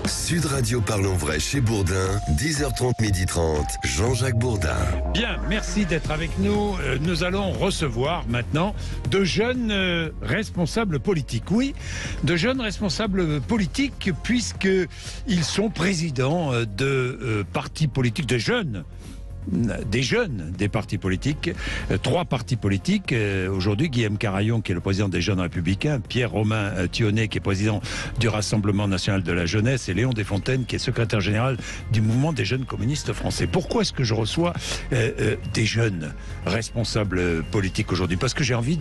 Sud Radio Parlons Vrai chez Bourdin, 10h30, 12h30, Jean-Jacques Bourdin. Bien, merci d'être avec nous. Nous allons recevoir maintenant de jeunes responsables politiques. Oui, de jeunes responsables politiques, puisqu'ils sont présidents de partis politiques, des jeunes des partis politiques, 3 partis politiques. Aujourd'hui, Guillaume Carayon, qui est le président des Jeunes Républicains, Pierre-Romain Thionnet, qui est président du Rassemblement National de la Jeunesse, et Léon Desfontaines, qui est secrétaire général du Mouvement des Jeunes Communistes Français. Pourquoi est-ce que je reçois des jeunes responsables politiques aujourd'hui? Parce que j'ai envie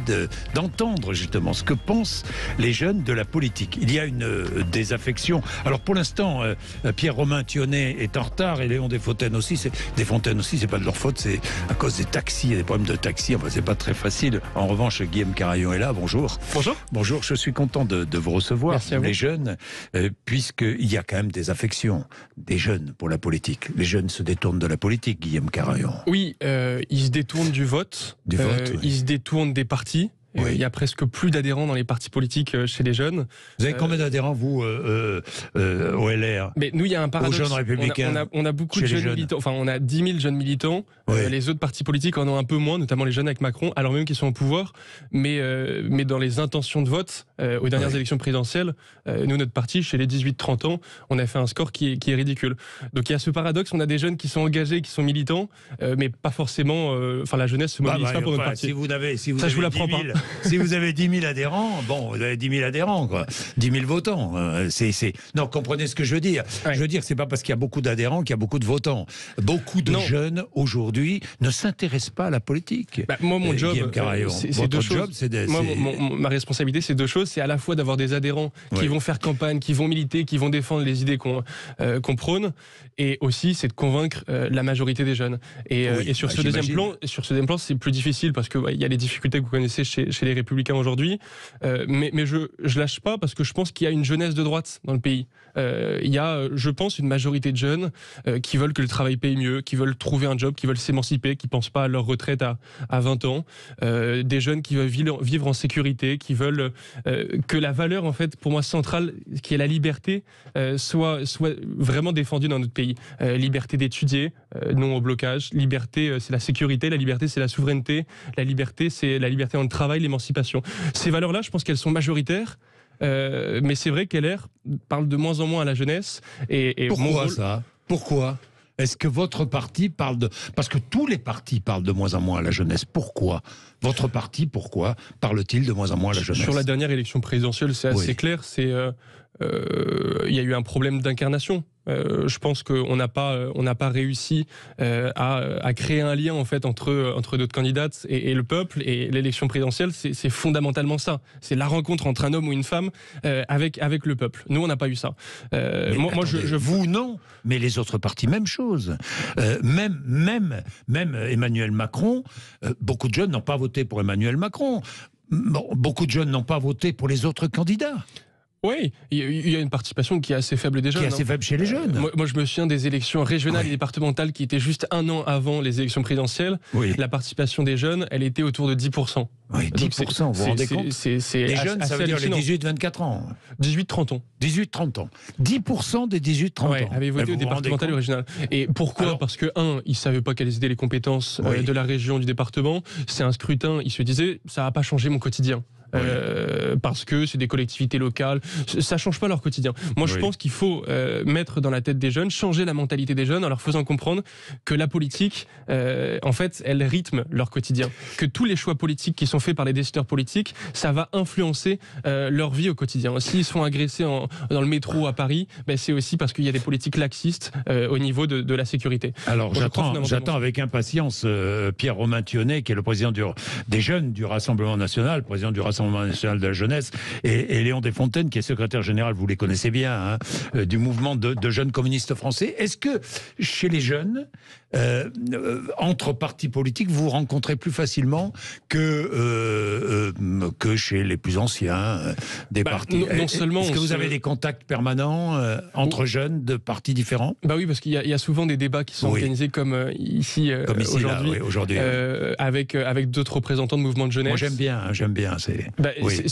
d'entendre justement ce que pensent les jeunes de la politique. Il y a une désaffection. Alors pour l'instant, Pierre-Romain Thionnet est en retard, et Léon Desfontaines aussi. C'est pas de leur faute, c'est à cause des taxis, des problèmes de taxis. Enfin, c'est pas très facile. En revanche, Guillaume Carayon est là. Bonjour. Bonjour. Bonjour, je suis content de vous recevoir. Merci à vous. Les jeunes, puisqu'il y a quand même des affections des jeunes pour la politique. Les jeunes se détournent de la politique, Guillaume Carayon. Oui, ils se détournent du vote. Oui. Ils se détournent des partis. Oui. Il y a presque plus d'adhérents dans les partis politiques chez les jeunes. Vous avez combien d'adhérents, vous, au LR? Mais nous, il y a un paradoxe. Aux Jeunes Républicains, on a beaucoup de chez les jeunes militants. Enfin, on a 10 000 jeunes militants. Oui. Les autres partis politiques en ont un peu moins, notamment les jeunes avec Macron, alors même qu'ils sont au pouvoir. Mais dans les intentions de vote, aux dernières élections présidentielles, nous, notre parti, chez les 18-30 ans, on a fait un score qui est ridicule. Donc il y a ce paradoxe. On a des jeunes qui sont engagés, qui sont militants, mais pas forcément. Enfin, la jeunesse se mobilise pas pour notre parti. Si vous avez Ça, je vous l'apprends pas. Si vous avez 10 000 adhérents, bon, vous avez 10 000 adhérents, quoi. 10 000 votants. Non, comprenez ce que je veux dire. Ouais. Je veux dire que c'est pas parce qu'il y a beaucoup d'adhérents qu'il y a beaucoup de votants. Beaucoup de jeunes, aujourd'hui, ne s'intéressent pas à la politique. Moi, mon job, c'est deux choses. Ma responsabilité, c'est 2 choses. C'est à la fois d'avoir des adhérents qui vont faire campagne, qui vont militer, qui vont défendre les idées qu'on prône, et aussi, c'est de convaincre la majorité des jeunes. Et sur ce deuxième plan, c'est plus difficile parce que il y a les difficultés que vous connaissez chez les Républicains aujourd'hui. Mais je lâche pas parce que je pense qu'il y a une jeunesse de droite dans le pays. Il y a, je pense, une majorité de jeunes qui veulent que le travail paye mieux, qui veulent trouver un job, qui veulent s'émanciper, qui pensent pas à leur retraite à 20 ans. Des jeunes qui veulent vivre en sécurité, qui veulent que la valeur, en fait, pour moi centrale, qui est la liberté, soit vraiment défendue dans notre pays. Liberté d'étudier, non au blocage. Liberté, c'est la sécurité. La liberté, c'est la souveraineté. La liberté, c'est la liberté dans le travail, l'émancipation. Ces valeurs-là, je pense qu'elles sont majoritaires. Mais c'est vrai qu'LR parle de moins en moins à la jeunesse. Et pourquoi ça? Pourquoi? Est-ce que votre parti parle de... Parce que tous les partis parlent de moins en moins à la jeunesse. Pourquoi? Votre parti, pourquoi parle-t-il de moins en moins à la jeunesse? Sur la dernière élection présidentielle, c'est assez clair. Il y a eu un problème d'incarnation. Je pense qu'on n'a pas réussi à créer un lien en fait entre notre candidate et le peuple, et l'élection présidentielle, c'est fondamentalement ça. C'est la rencontre entre un homme ou une femme avec le peuple. Nous, on n'a pas eu ça. Vous non, mais les autres partis, même chose. Même Emmanuel Macron, beaucoup de jeunes n'ont pas voté pour Emmanuel Macron. Beaucoup de jeunes n'ont pas voté pour les autres candidats. Oui, il y a une participation qui est assez faible des jeunes. Qui est assez faible chez les jeunes. Moi, je me souviens des élections régionales et départementales qui étaient juste 1 an avant les élections présidentielles. Oui. La participation des jeunes, elle était autour de 10%. Oui, 10%, vous vous rendez compte? Les jeunes, ça veut dire les 18-24 ans. 18-30 ans. 18-30 ans. 10% des 18-30 ans. Avaient voté au départemental et au régional. Et pourquoi? Parce que, ils ne savaient pas quelles étaient les compétences de la région, du département. C'est un scrutin, ils se disaient, ça ne va pas changer mon quotidien. Parce que c'est des collectivités locales, ça change pas leur quotidien. Moi, je pense qu'il faut mettre dans la tête des jeunes, changer la mentalité des jeunes en leur faisant comprendre que la politique, en fait, elle rythme leur quotidien. Que tous les choix politiques qui sont faits par les décideurs politiques, ça va influencer leur vie au quotidien. S'ils sont agressés dans le métro à Paris, c'est aussi parce qu'il y a des politiques laxistes au niveau de la sécurité. Alors, j'attends avec impatience Pierre-Romain Thionnet, qui est le président des jeunes du Rassemblement National, président du Rassemblement National de la Jeunesse, et Léon Desfontaines, qui est secrétaire général, vous les connaissez bien, du mouvement de jeunes communistes français. Est-ce que chez les jeunes, entre partis politiques, vous rencontrez plus facilement que chez les plus anciens des partis? Non seulement est-ce que vous avez des contacts permanents entre jeunes de partis différents? Oui, parce qu'il y a souvent des débats qui sont organisés comme ici aujourd'hui, avec d'autres représentants de mouvements de jeunesse. Moi j'aime bien.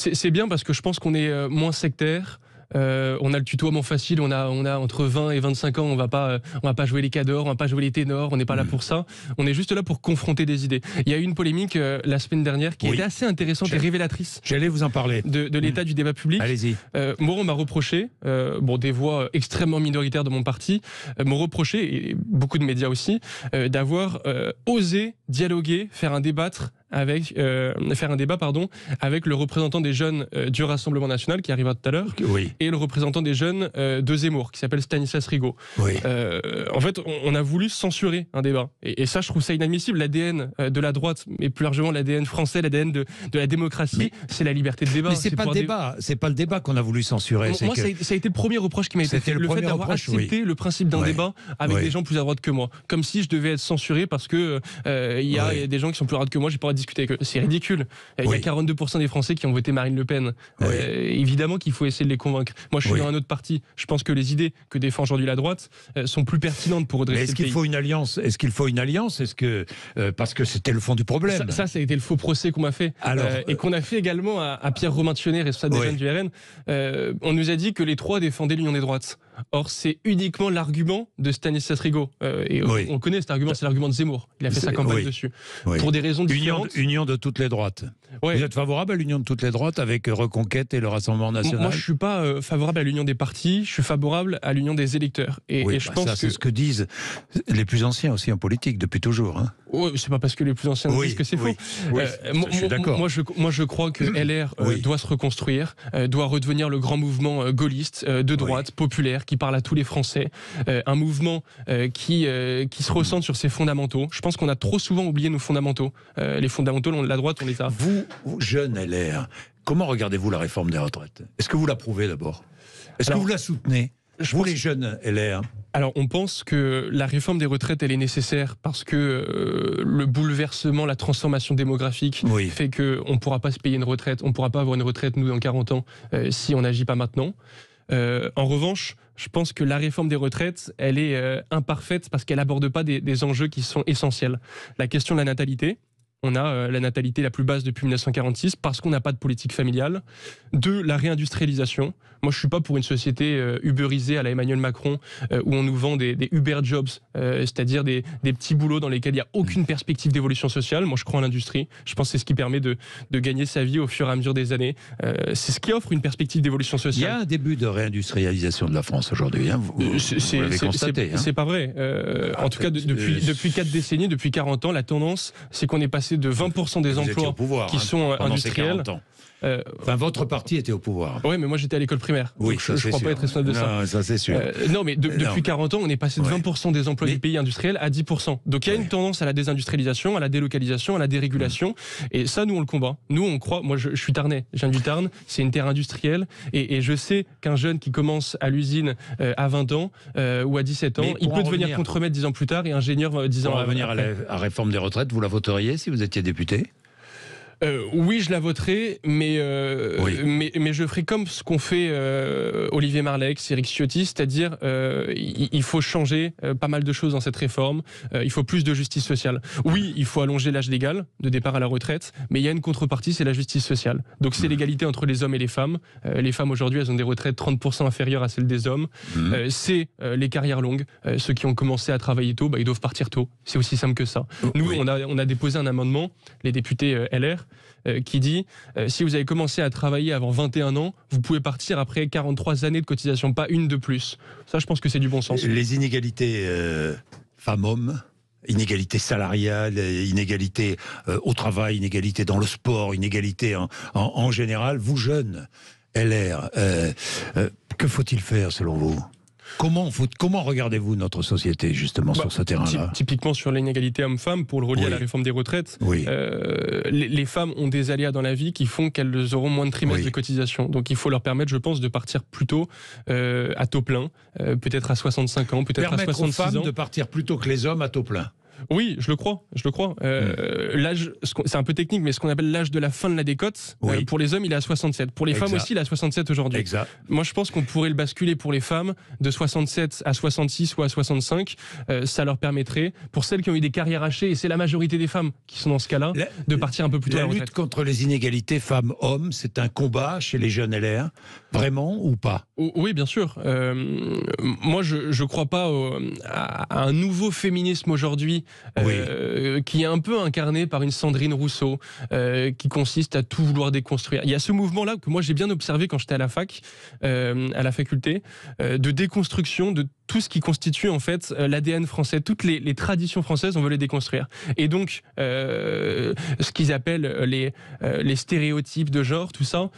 C'est bien parce que je pense qu'on est moins sectaire. On a le tutoiement facile, on a entre 20 et 25 ans, on va pas jouer les cadors, on va pas jouer les ténors, on n'est pas là pour ça. On est juste là pour confronter des idées. Il y a eu une polémique la semaine dernière qui était assez intéressante et révélatrice. J'allais vous en parler. De l'état du débat public. Allez-y. Moi, on m'a reproché, des voix extrêmement minoritaires de mon parti, m'ont reproché, et beaucoup de médias aussi, d'avoir osé dialoguer, faire un débat avec le représentant des jeunes du Rassemblement National qui arrivera tout à l'heure, et le représentant des jeunes de Zemmour qui s'appelle Stanislas Rigaud. En fait, on a voulu censurer un débat, et ça, je trouve ça inadmissible. L'ADN de la droite, mais plus largement l'ADN français, l'ADN de la démocratie, c'est la liberté de débat. Mais c'est pas le débat qu'on a voulu censurer. Moi, ça a été le premier reproche qui m'a été fait, le fait d'avoir accepté le principe d'un débat avec des gens plus à droite que moi, comme si je devais être censuré parce que il y a des gens qui sont plus à droite que moi, j'ai pas discuter avec eux. C'est ridicule. Il y a 42% des Français qui ont voté Marine Le Pen. Évidemment qu'il faut essayer de les convaincre. Moi, je suis dans un autre parti. Je pense que les idées que défend aujourd'hui la droite sont plus pertinentes pour redresser le pays. Est-ce qu'il faut une alliance parce que c'était le fond du problème. Ça a été le faux procès qu'on m'a fait. Et qu'on a fait également à Pierre Romain Thionnet, responsable des jeunes du RN. On nous a dit que les trois défendaient l'union des droites. Or, c'est uniquement l'argument de Stanislas Rigaud. On connaît cet argument, c'est l'argument de Zemmour. Il a fait sa campagne dessus. Pour des raisons différentes. Union de toutes les droites. Vous êtes favorable à l'union de toutes les droites avec Reconquête et le Rassemblement National? Moi, je ne suis pas favorable à l'union des partis, je suis favorable à l'union des électeurs. Et je pense que c'est ce que disent les plus anciens aussi en politique, depuis toujours. C'est pas parce que les plus anciens disent que c'est faux. Je suis d'accord. Moi, je crois que LR doit se reconstruire, doit redevenir le grand mouvement gaulliste, de droite, populaire, qui parle à tous les Français. Un mouvement qui se ressente sur ses fondamentaux. Je pense qu'on a trop souvent oublié nos fondamentaux. Les fondamentaux de la droite, on les a. Vous, jeunes LR, comment regardez-vous la réforme des retraites? Est-ce que vous l'approuvez d'abord? Est-ce que vous la soutenez? Vous, les jeunes LR? Alors, on pense que la réforme des retraites, elle est nécessaire parce que le bouleversement, la transformation démographique fait qu'on ne pourra pas se payer une retraite, on ne pourra pas avoir une retraite, nous, dans 40 ans, si on n'agit pas maintenant. En revanche, je pense que la réforme des retraites, elle est imparfaite parce qu'elle n'aborde pas des enjeux qui sont essentiels. La question de la natalité. On a la natalité la plus basse depuis 1946 parce qu'on n'a pas de politique familiale. 2, la réindustrialisation. Moi, je ne suis pas pour une société uberisée à la Emmanuel Macron où on nous vend des Uber jobs, c'est-à-dire des petits boulots dans lesquels il n'y a aucune perspective d'évolution sociale. Moi, je crois en l'industrie. Je pense que c'est ce qui permet de gagner sa vie au fur et à mesure des années. C'est ce qui offre une perspective d'évolution sociale. Il y a un début de réindustrialisation de la France aujourd'hui. Vous l'avez constaté. C'est pas vrai. En tout cas, depuis 4 décennies, depuis 40 ans, la tendance, c'est qu'on est passé de 20% des emplois qui sont industriels. Votre parti était au pouvoir. Oui, mais moi j'étais à l'école primaire. Donc je ne crois pas être responsable de ça. Ça c'est sûr. Non, mais depuis 40 ans, on est passé de 20% des emplois du pays industriel à 10%. Donc il y a une tendance à la désindustrialisation, à la délocalisation, à la dérégulation. Et ça, nous, on le combat. Nous, on croit. Moi, je suis tarnais. Je viens du Tarn. C'est une terre industrielle. Et je sais qu'un jeune qui commence à l'usine à 20 ans ou à 17 ans, il peut devenir contremaître 10 ans plus tard et ingénieur 10 ans après. Pour revenir à la réforme des retraites, vous la voteriez si vous étiez député? Oui, je la voterai, mais je ferai comme ce qu'ont fait Olivier Marleix, Éric Ciotti, c'est-à-dire il faut changer pas mal de choses dans cette réforme. Il faut plus de justice sociale. Oui, il faut allonger l'âge légal de départ à la retraite, mais il y a une contrepartie, c'est la justice sociale. Donc c'est l'égalité entre les hommes et les femmes. Les femmes aujourd'hui, elles ont des retraites 30% inférieures à celles des hommes. C'est les carrières longues. Ceux qui ont commencé à travailler tôt, ils doivent partir tôt. C'est aussi simple que ça. Nous, on a déposé un amendement, les députés LR, qui dit si vous avez commencé à travailler avant 21 ans, vous pouvez partir après 43 années de cotisation, pas une de plus. Ça, je pense que c'est du bon sens. Les inégalités femmes-hommes, inégalités salariales, inégalités au travail, inégalités dans le sport, inégalités en général, vous jeunes LR, que faut-il faire selon vous ? Comment regardez-vous notre société, justement, sur ce terrain-là ? Typiquement sur l'inégalité homme-femme, pour le relier à la réforme des retraites, les femmes ont des aléas dans la vie qui font qu'elles auront moins de trimestres de cotisation. Donc il faut leur permettre, je pense, de partir plus tôt à taux plein, peut-être à 65 ans, peut-être à 66 ans. Permettre aux femmes de partir plus tôt que les hommes à taux plein. Oui, je le crois. L'âge, c'est un peu technique, mais ce qu'on appelle l'âge de la fin de la décote, pour les hommes, il est à 67. Pour les femmes aussi, il est à 67 aujourd'hui. Moi, je pense qu'on pourrait le basculer pour les femmes de 67 à 66 ou à 65. Ça leur permettrait, pour celles qui ont eu des carrières hachées, et c'est la majorité des femmes qui sont dans ce cas-là, de partir un peu plus tôt à la retraite. La lutte contre les inégalités femmes-hommes, c'est un combat chez les jeunes LR, vraiment ou pas? Oui, bien sûr. Moi, je ne crois pas à un nouveau féminisme aujourd'hui qui est un peu incarné par une Sandrine Rousseau, qui consiste à tout vouloir déconstruire. Il y a ce mouvement-là que moi j'ai bien observé quand j'étais à la fac, à la faculté, de déconstruction de tout ce qui constitue en fait l'ADN français, toutes les traditions françaises, on veut les déconstruire. Et donc, ce qu'ils appellent les stéréotypes de genre, tout ça,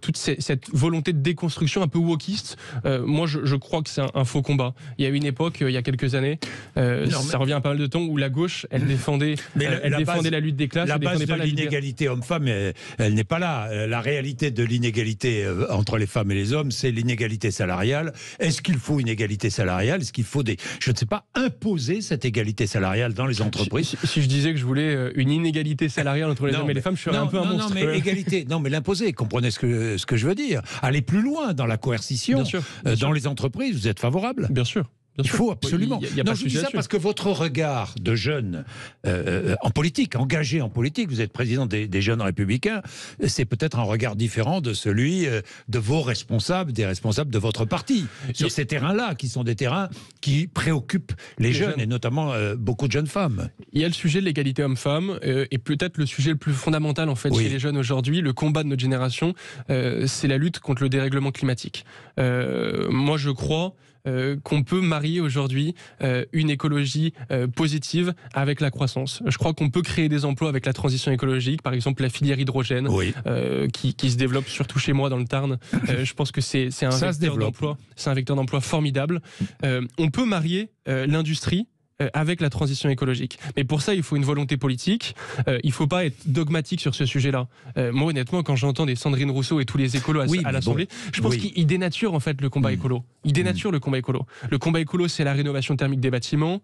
toute cette volonté de déconstruction un peu wokiste, moi je crois que c'est un faux combat. Il y a eu une époque, il y a quelques années, ça revient à pas mal de temps, où la gauche, elle défendait, la lutte des classes. La base de l'inégalité homme-femme, elle n'est pas là. La réalité de l'inégalité entre les femmes et les hommes, c'est l'inégalité salariale. Est-ce qu'il faut une égalité salariale? Est-ce qu'il faut je ne sais pas, imposer cette égalité salariale dans les entreprises? Si je disais que je voulais une inégalité salariale entre les hommes et les femmes, je serais un peu un monstre. Non, mais égalité, mais l'imposer, comprenez ce que je veux dire. Aller plus loin dans la coercition, bien sûr. Dans les entreprises, vous êtes favorable? Bien sûr. Il faut absolument. Non, je dis ça parce que votre regard de jeune en politique, engagé en politique, vous êtes président des Jeunes Républicains, c'est peut-être un regard différent de celui de vos responsables, des responsables de votre parti, sur ces terrains-là, qui sont des terrains qui préoccupent les jeunes, et notamment beaucoup de jeunes femmes. Il y a le sujet de l'égalité homme-femme, et peut-être le sujet le plus fondamental en fait chez les jeunes aujourd'hui, le combat de notre génération, c'est la lutte contre le dérèglement climatique. Moi, je crois qu'on peut marier aujourd'hui une écologie positive avec la croissance. Je crois qu'on peut créer des emplois avec la transition écologique, par exemple la filière hydrogène, qui se développe surtout chez moi dans le Tarn. Je pense que c'est un vecteur d'emploi. C'est un vecteur d'emploi formidable. On peut marier l'industrie avec la transition écologique. Mais pour ça, il faut une volonté politique. Il ne faut pas être dogmatique sur ce sujet-là. Moi, honnêtement, quand j'entends des Sandrine Rousseau et tous les écolos à l'Assemblée, je pense qu'ils dénaturent en fait le combat écolo. Ils dénaturent le combat écolo. Le combat écolo, c'est la rénovation thermique des bâtiments,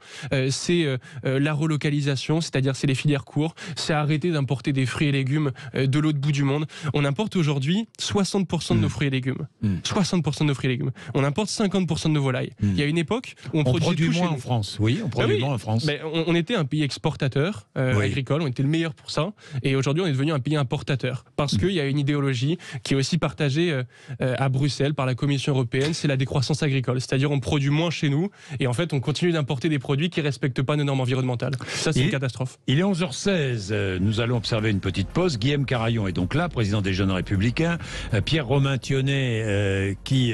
c'est la relocalisation, c'est-à-dire c'est les filières courtes, c'est arrêter d'importer des fruits et légumes de l'autre bout du monde. On importe aujourd'hui 60% de nos fruits et légumes. 60% de nos fruits et légumes. On importe 50% de nos volailles. Il y a une époque où on produit moins en France. Oui, on produit moins en France. Mais on était un pays exportateur agricole, on était le meilleur pour ça. Et aujourd'hui, on est devenu un pays importateur. Parce qu'il y a une idéologie qui est aussi partagée à Bruxelles par la Commission européenne, c'est la décroissance agricole. C'est-à-dire on produit moins chez nous et en fait on continue d'importer des produits qui ne respectent pas nos normes environnementales. Ça, c'est une catastrophe. Il est 11h16, nous allons observer une petite pause. Guillaume Carayon est donc là, président des Jeunes Républicains. Pierre Romain-Thionnet qui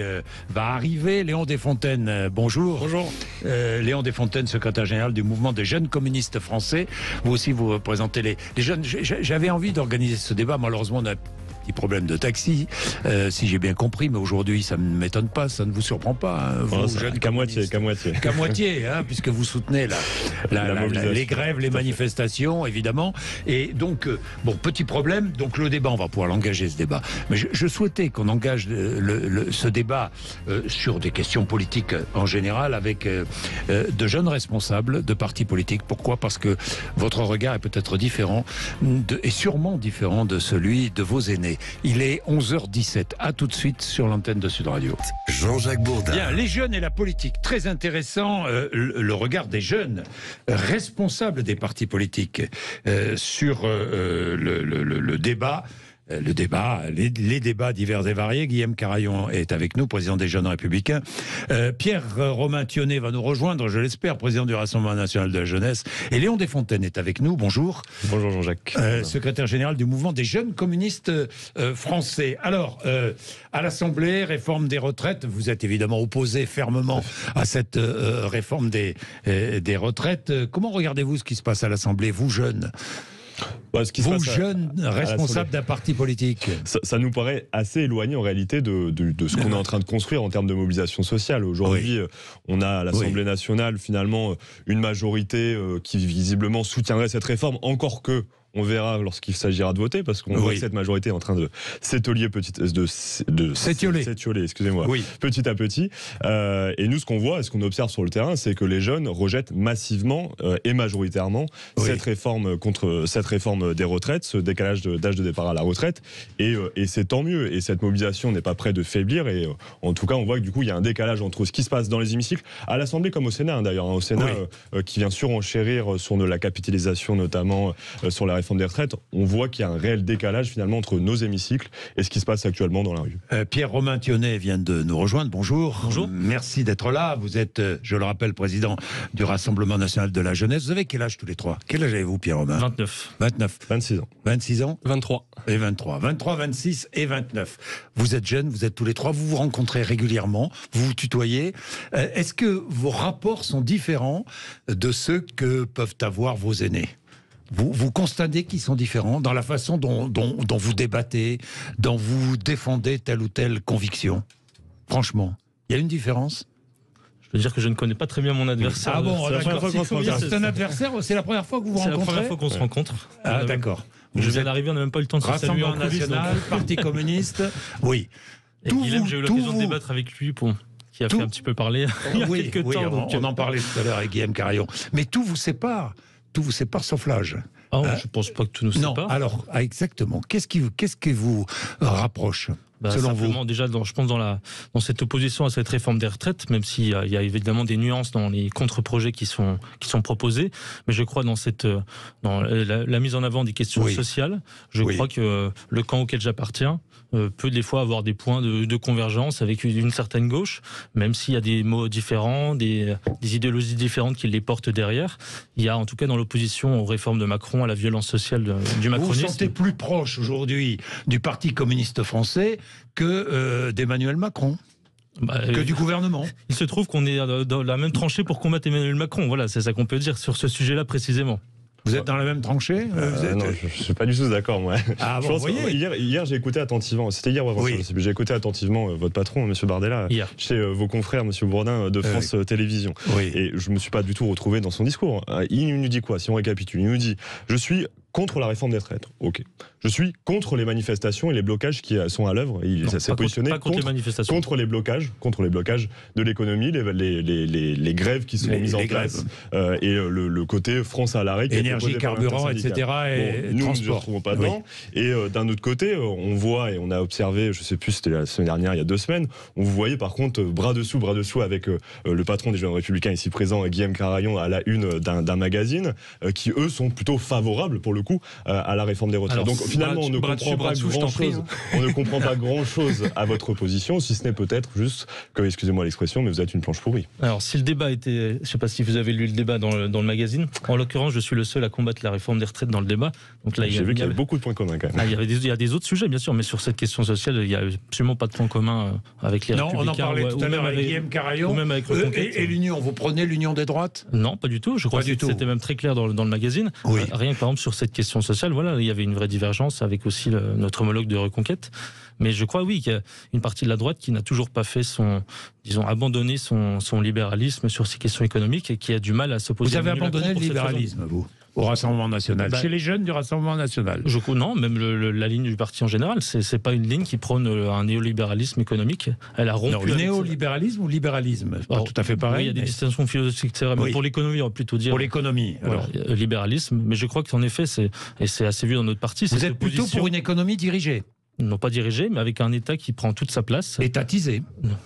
va arriver. Léon Desfontaines, bonjour. Bonjour. Léon Desfontaines, secrétaire général du mouvement des jeunes communistes français. Vous aussi, vous représentez les jeunes. J'avais envie d'organiser ce débat. Malheureusement, on a petit problème de taxi, si j'ai bien compris, mais aujourd'hui ça ne m'étonne pas, ça ne vous surprend pas, hein, vous, jeunes qu'à moitié. Qu'à moitié, hein, puisque vous soutenez les grèves, les manifestations, évidemment. Et donc, petit problème, donc le débat, on va pouvoir l'engager, ce débat. Mais je souhaitais qu'on engage ce débat sur des questions politiques en général, avec de jeunes responsables de partis politiques. Pourquoi ? Parce que votre regard est peut-être différent, et sûrement différent de celui de vos aînés. Il est 11h17. À tout de suite sur l'antenne de Sud Radio. Jean-Jacques Bourdin. Bien, les jeunes et la politique. Très intéressant, le regard des jeunes responsables des partis politiques sur le débat. Les débats divers et variés. Guillaume Carayon est avec nous, président des Jeunes Républicains. Pierre Romain-Thionnet va nous rejoindre, je l'espère, président du Rassemblement National de la Jeunesse. Et Léon Desfontaines est avec nous. Bonjour. Bonjour Jean-Jacques. Secrétaire général du mouvement des jeunes communistes français. Alors, à l'Assemblée, réforme des retraites. Vous êtes évidemment opposé fermement à cette réforme des retraites. Comment regardez-vous ce qui se passe à l'Assemblée, vous jeunes ? Vous, jeunes responsables d'un parti politique. Ça nous paraît assez éloigné en réalité de ce qu'on est en train de construire en termes de mobilisation sociale. Aujourd'hui, on a à l'Assemblée nationale finalement une majorité qui visiblement soutiendrait cette réforme, encore que On verra lorsqu'il s'agira de voter, parce qu'on voit que cette majorité est en train de s'étioler excusez-moi, petit à petit. Et nous, ce qu'on voit et ce qu'on observe sur le terrain, c'est que les jeunes rejettent massivement et majoritairement cette réforme des retraites, ce décalage d'âge de départ à la retraite. Et c'est tant mieux. Et cette mobilisation n'est pas près de faiblir. Et en tout cas, on voit que du coup, il y a un décalage entre ce qui se passe dans les hémicycles, à l'Assemblée comme au Sénat, d'ailleurs. Au Sénat, qui vient surenchérir sur la capitalisation, notamment sur la réforme des retraites, on voit qu'il y a un réel décalage finalement entre nos hémicycles et ce qui se passe actuellement dans la rue. Pierre-Romain Thionnet vient de nous rejoindre. Bonjour. Bonjour. Merci d'être là. Vous êtes, je le rappelle, président du Rassemblement national de la jeunesse. Vous avez quel âge tous les trois? Quel âge avez-vous, Pierre-Romain? 29. 26 ans. 26 ans 23. Et 23. 23, 26 et 29. Vous êtes jeunes, vous êtes tous les trois, vous vous rencontrez régulièrement, vous vous tutoyez. Est-ce que vos rapports sont différents de ceux que peuvent avoir vos aînés? Vous constatez qu'ils sont différents dans la façon dont vous débattez, dont vous défendez telle ou telle conviction? Franchement, il y a une différence? Je veux dire que je ne connais pas très bien mon adversaire. Ah bon, c'est un adversaire, c'est la première fois que vous vous rencontrez? C'est la première fois qu'on se rencontre. Ah d'accord. Je viens d'arriver, on n'a même pas eu le temps de se saluer en coulisses. National, Parti communiste, oui. Et Guilhem, j'ai eu l'occasion de débattre avec lui, qui a fait un petit peu parler il y a quelques temps. On en parlait tout à l'heure avec Guillaume Carayon. Mais tout vous sépare sauf l'âge. Je ne pense pas que tout nous sépare. Non, alors, exactement. Qu'est-ce qui vous rapproche selon vous? Déjà, je pense dans cette opposition à cette réforme des retraites, même s'il y a évidemment des nuances dans les contre-projets qui sont proposés, mais je crois dans la mise en avant des questions sociales, je crois que le camp auquel j'appartiens peut des fois avoir des points de convergence avec une certaine gauche, même s'il y a des mots différents, des idéologies différentes qui les portent derrière. Il y a en tout cas dans l'opposition aux réformes de Macron, à la violence sociale du macronisme. Vous vous sentez plus proche aujourd'hui du Parti communiste français que d'Emmanuel Macron, que du gouvernement? Il se trouve qu'on est dans la même tranchée pour combattre Emmanuel Macron. Voilà, c'est ça qu'on peut dire sur ce sujet-là précisément. Vous êtes dans la même tranchée? Non, je ne suis pas du tout d'accord, moi. Ah bon, hier, j'ai écouté attentivement, c'était hier ou avant, j'ai écouté attentivement votre patron, M. Bardella, chez vos confrères, M. Bourdin, de France Télévisions. Et je ne me suis pas du tout retrouvé dans son discours. Il nous dit quoi, si on récapitule? Il nous dit « Je suis contre la réforme des retraites. Ok. Je suis contre les manifestations et les blocages qui sont à l'œuvre. Il s'est positionné contre les blocages de l'économie, les grèves qui sont mises en place, et le côté France à l'arrêt. Énergie, carburant, etc. Et nous, transport. nous ne nous retrouvons pas dedans. Et d'un autre côté, on voit et on a observé, je ne sais plus, c'était la semaine dernière, il y a 2 semaines, on vous voyait par contre bras dessous avec le patron des Jeunes Républicains ici présent, Guillaume Carayon, à la une d'un magazine, qui eux sont plutôt favorables pour le coup à la réforme des retraites. Alors, donc finalement, on ne comprend pas grand-chose à votre position, si ce n'est peut-être juste que, excusez-moi l'expression, mais vous êtes une planche pourrie. Alors si le débat était, je ne sais pas si vous avez lu le débat dans le magazine, en l'occurrence je suis le seul à combattre la réforme des retraites dans le débat. Donc là, j'ai vu qu'il y avait beaucoup de points communs quand même. Il y a des autres sujets bien sûr, mais sur cette question sociale, il n'y a absolument pas de points communs avec les Républicains. On en parlait tout à l'heure avec Guillaume Carayon. Ou même avec Reconquête. Et l'Union, vous prenez l'Union des droites? Non, pas du tout. Je crois que c'était même très clair dans le magazine. Rien que par exemple sur cette question sociale, voilà, il y avait une vraie divergence avec aussi notre homologue de Reconquête. Mais je crois, oui, qu'il y a une partie de la droite qui n'a toujours pas fait abandonné son libéralisme sur ces questions économiques et qui a du mal à s'opposer. Vous avez abandonné le libéralisme, vous, au Rassemblement National, chez les jeunes du Rassemblement National? Non, même la ligne du parti en général, c'est pas une ligne qui prône un néolibéralisme économique. Elle a rompu. Non, néolibéralisme ou libéralisme, c'est pas tout à fait pareil. Oui, il y a des distinctions philosophiques, c'est vrai. Mais pour l'économie, on va plutôt dire. Pour l'économie, alors. Voilà, libéralisme. Mais je crois qu'en effet, c'est assez vu dans notre parti. Vous êtes plutôt pour une économie dirigée? Non, pas dirigé, mais avec un État qui prend toute sa place. Étatisé?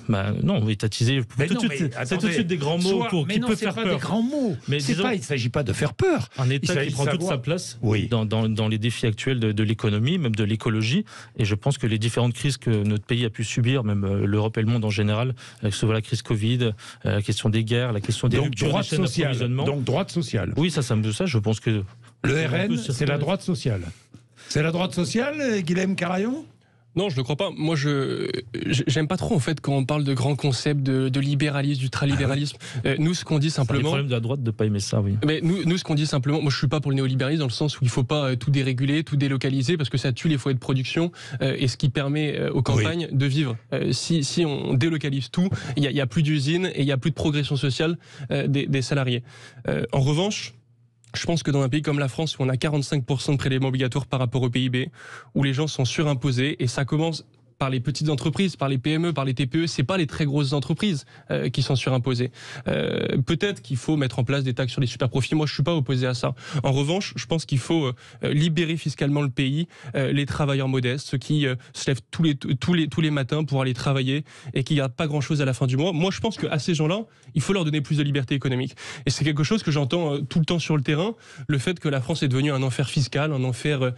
Non, étatisé. C'est tout de suite des grands mots qui peuvent faire peur. Des grands mots. Mais il ne s'agit pas de faire peur. Un État qui prend toute sa place dans les défis actuels de l'économie, même de l'écologie. Et je pense que les différentes crises que notre pays a pu subir, même l'Europe et le monde en général, que ce soit la crise Covid, la question des guerres, la question des ruptures des chaînes d'approvisionnement. Donc droite sociale. Oui, ça, je pense que... Le RN, c'est la droite sociale. C'est la droite sociale, Guillaume Carayon? Non, je ne le crois pas. Moi, j'aime pas trop en fait quand on parle de grands concepts de libéralisme, d'ultralibéralisme. Nous, ce qu'on dit simplement. C'est un problème de la droite de pas aimer ça, oui. Mais nous, ce qu'on dit simplement, moi, je suis pas pour le néolibéralisme dans le sens où il faut pas tout déréguler, tout délocaliser, parce que ça tue les foyers de production et ce qui permet aux campagnes de vivre. Si on délocalise tout, il y a plus d'usines et il y a plus de progression sociale des salariés. En revanche. Je pense que dans un pays comme la France, où on a 45% de prélèvements obligatoires par rapport au PIB, où les gens sont surimposés, et ça commence par les petites entreprises, par les PME, par les TPE, c'est pas les très grosses entreprises qui sont surimposées. Peut-être qu'il faut mettre en place des taxes sur les super profits. Moi, je suis pas opposé à ça. En revanche, je pense qu'il faut libérer fiscalement le pays, les travailleurs modestes, ceux qui se lèvent tous les matins pour aller travailler et qui gardent pas grand-chose à la fin du mois. Moi, je pense qu'à ces gens-là, il faut leur donner plus de liberté économique. Et c'est quelque chose que j'entends tout le temps sur le terrain. Le fait que la France est devenue un enfer fiscal, un enfer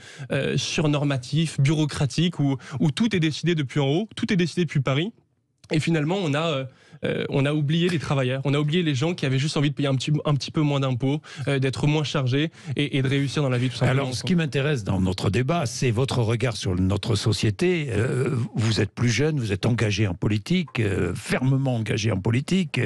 surnormatif, bureaucratique, où tout est décidé depuis en haut, tout est décidé depuis Paris, et finalement on a oublié les travailleurs, on a oublié les gens qui avaient juste envie de payer un petit peu moins d'impôts, d'être moins chargés et de réussir dans la vie tout simplement. Alors ce qui m'intéresse dans notre débat, c'est votre regard sur notre société. Vous êtes plus jeune, vous êtes engagé en politique, fermement engagé en politique.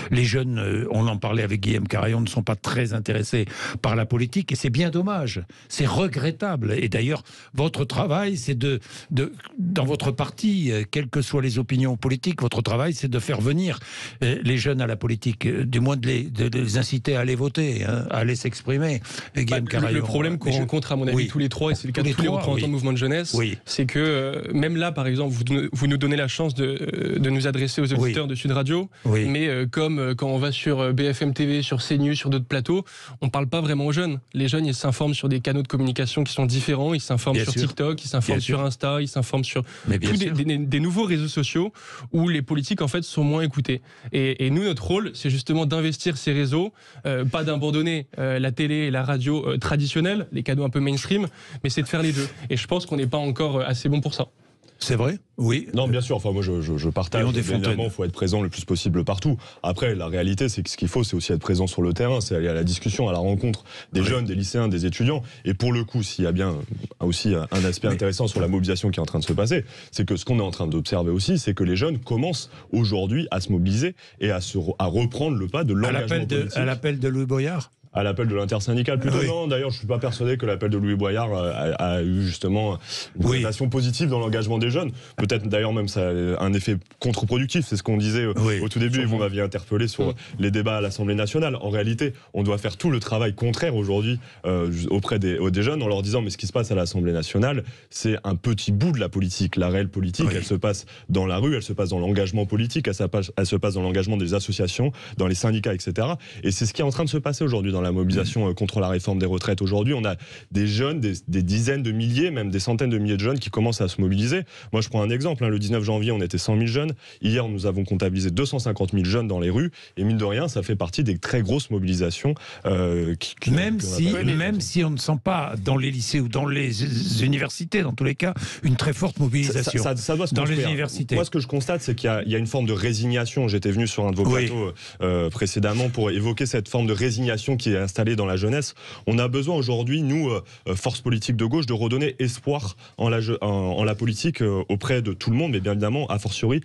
Les jeunes, on en parlait avec Guillaume Carayon, ne sont pas très intéressés par la politique, et c'est bien dommage, c'est regrettable. Et d'ailleurs, votre travail, c'est dans votre parti, quelles que soient les opinions politiques, votre travail, c'est de faire venir les jeunes à la politique, du moins de les inciter à aller voter, à aller s'exprimer. Le problème qu'on rencontre, à mon avis, tous les trois, et c'est le cas de tous les représentants de mouvement de jeunesse, c'est que même là, par exemple, vous nous donnez la chance de nous adresser aux auditeurs de Sud Radio, mais comme quand on va sur BFM TV, sur CNews, sur d'autres plateaux, on parle pas vraiment aux jeunes. Les jeunes, ils s'informent sur des canaux de communication qui sont différents, ils s'informent sur TikTok, ils s'informent sur Insta, ils s'informent sur des nouveaux réseaux sociaux où les politiques, en fait, sont moins écoutés. Et nous, notre rôle, c'est justement d'investir ces réseaux, pas d'abandonner la télé et la radio traditionnelle, les canaux un peu mainstream, mais c'est de faire les deux. Et je pense qu'on n'est pas encore assez bon pour ça. C'est vrai ? Oui. Non, bien sûr. Enfin, moi, je partage. Évidemment, il faut être présent le plus possible partout. Après, la réalité, c'est que ce qu'il faut, c'est aussi être présent sur le terrain, c'est aller à la discussion, à la rencontre des jeunes, des lycéens, des étudiants. Et pour le coup, s'il y a bien aussi un aspect intéressant sur la mobilisation qui est en train de se passer, c'est que ce qu'on est en train d'observer aussi, c'est que les jeunes commencent aujourd'hui à se mobiliser et à reprendre le pas de l'engagement politique. À l'appel de Louis Boyard ? À l'appel de l'intersyndicale, plutôt non. D'ailleurs, je suis pas persuadé que l'appel de Louis Boyard a eu justement une connotation positive dans l'engagement des jeunes. Peut-être d'ailleurs même ça a un effet contre-productif. C'est ce qu'on disait au tout début et vous m'aviez interpellé sur les débats à l'Assemblée nationale. En réalité, on doit faire tout le travail contraire aujourd'hui auprès des jeunes en leur disant mais ce qui se passe à l'Assemblée nationale, c'est un petit bout de la politique. La réelle politique, elle se passe dans la rue, elle se passe dans l'engagement politique, elle se passe dans l'engagement des associations, dans les syndicats, etc. Et c'est ce qui est en train de se passer aujourd'hui dans la mobilisation contre la réforme des retraites. Aujourd'hui, on a des jeunes, des dizaines de milliers, même des centaines de milliers de jeunes qui commencent à se mobiliser. Moi, je prends un exemple. Le 19 janvier, on était 100 000 jeunes. Hier, nous avons comptabilisé 250 000 jeunes dans les rues. Et mine de rien, ça fait partie des très grosses mobilisations. Même si on ne sent pas dans les lycées ou dans les universités, dans tous les cas, une très forte mobilisation. Ça doit se dans construire. Les universités. Moi, ce que je constate, c'est qu'il y a une forme de résignation. J'étais venu sur un de vos plateaux précédemment pour évoquer cette forme de résignation qui est installée dans la jeunesse. On a besoin aujourd'hui, nous, force politique de gauche, de redonner espoir en la politique auprès de tout le monde, mais bien évidemment, a fortiori,